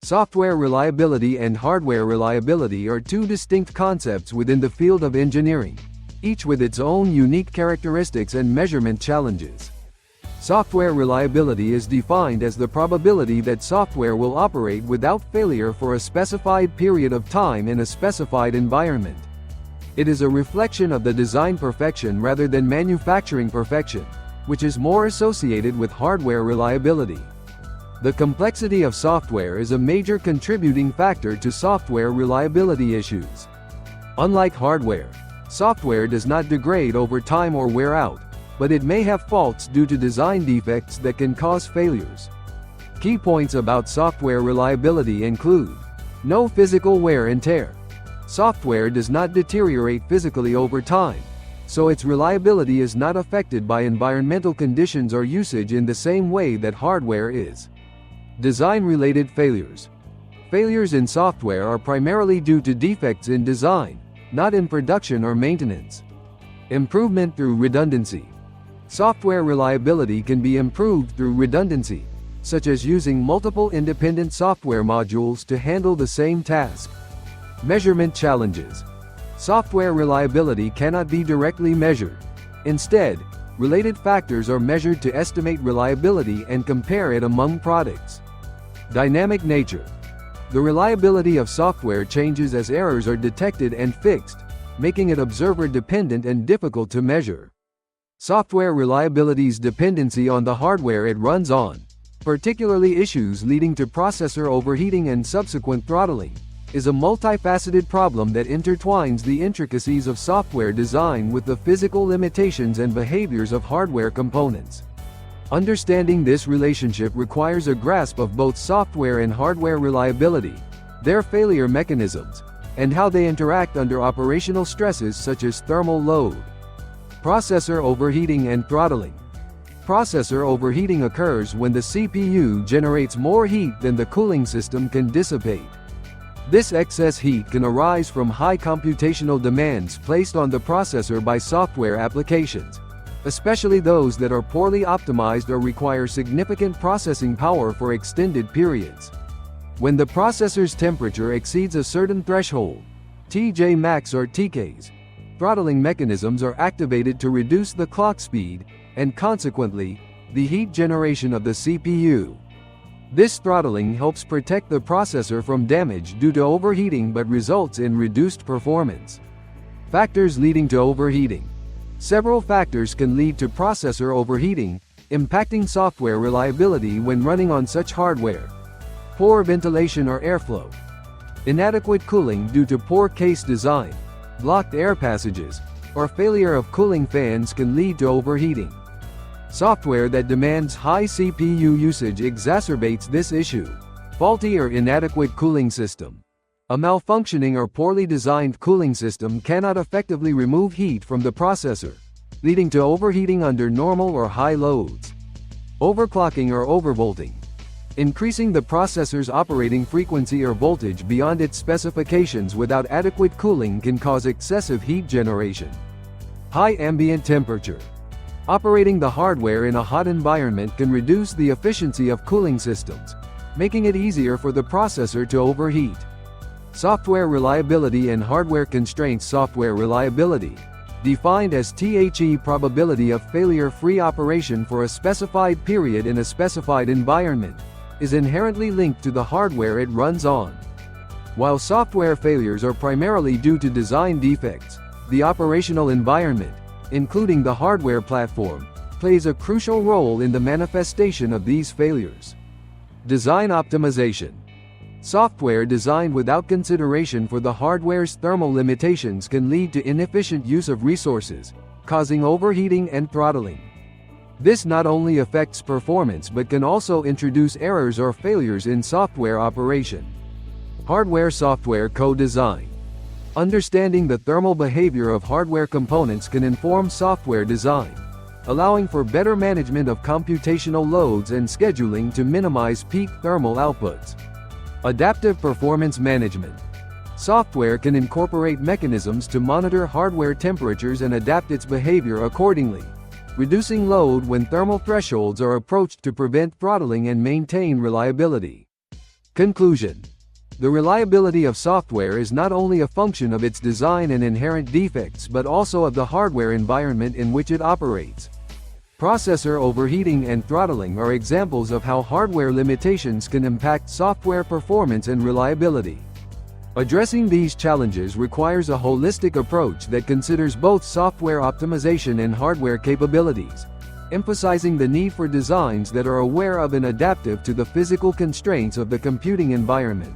Software reliability and hardware reliability are two distinct concepts within the field of engineering, each with its own unique characteristics and measurement challenges. Software reliability is defined as the probability that software will operate without failure for a specified period of time in a specified environment. It is a reflection of the design perfection rather than manufacturing perfection, which is more associated with hardware reliability. The complexity of software is a major contributing factor to software reliability issues. Unlike hardware, software does not degrade over time or wear out, but it may have faults due to design defects that can cause failures. Key points about software reliability include: no physical wear and tear. Software does not deteriorate physically over time, so its reliability is not affected by environmental conditions or usage in the same way that hardware is. Design-related failures. Failures in software are primarily due to defects in design, not in production or maintenance. Improvement through redundancy. Software reliability can be improved through redundancy, such as using multiple independent software modules to handle the same task. Measurement challenges. Software reliability cannot be directly measured. Instead, related factors are measured to estimate reliability and compare it among products. Dynamic nature. The reliability of software changes as errors are detected and fixed, making it observer-dependent and difficult to measure. Software reliability's dependency on the hardware it runs on, particularly issues leading to processor overheating and subsequent throttling, is a multifaceted problem that intertwines the intricacies of software design with the physical limitations and behaviors of hardware components. Understanding this relationship requires a grasp of both software and hardware reliability, their failure mechanisms, and how they interact under operational stresses such as thermal load. Processor overheating and throttling. Processor overheating occurs when the CPU generates more heat than the cooling system can dissipate. This excess heat can arise from high computational demands placed on the processor by software applications, especially those that are poorly optimized or require significant processing power for extended periods. When the processor's temperature exceeds a certain threshold, TJ max or TKs, throttling mechanisms are activated to reduce the clock speed, and consequently, the heat generation of the CPU. This throttling helps protect the processor from damage due to overheating but results in reduced performance. Factors leading to overheating. Several factors can lead to processor overheating, impacting software reliability when running on such hardware. Poor ventilation or airflow. Inadequate cooling due to poor case design, blocked air passages, or failure of cooling fans can lead to overheating. Software that demands high CPU usage exacerbates this issue. Faulty or inadequate cooling system. A malfunctioning or poorly designed cooling system cannot effectively remove heat from the processor, leading to overheating under normal or high loads. Overclocking or overvolting. Increasing the processor's operating frequency or voltage beyond its specifications without adequate cooling can cause excessive heat generation. High ambient temperature. Operating the hardware in a hot environment can reduce the efficiency of cooling systems, making it easier for the processor to overheat. Software reliability and hardware constraints. Software reliability, defined as the probability of failure-free operation for a specified period in a specified environment, is inherently linked to the hardware it runs on. While software failures are primarily due to design defects, the operational environment, including the hardware platform, plays a crucial role in the manifestation of these failures. Design optimization. Software designed without consideration for the hardware's thermal limitations can lead to inefficient use of resources, causing overheating and throttling. This not only affects performance but can also introduce errors or failures in software operation. Hardware-software co-design. Understanding the thermal behavior of hardware components can inform software design, allowing for better management of computational loads and scheduling to minimize peak thermal outputs. Adaptive performance management. Software can incorporate mechanisms to monitor hardware temperatures and adapt its behavior accordingly, reducing load when thermal thresholds are approached to prevent throttling and maintain reliability. Conclusion. The reliability of software is not only a function of its design and inherent defects but also of the hardware environment in which it operates. Processor overheating and throttling are examples of how hardware limitations can impact software performance and reliability. Addressing these challenges requires a holistic approach that considers both software optimization and hardware capabilities, emphasizing the need for designs that are aware of and adaptive to the physical constraints of the computing environment.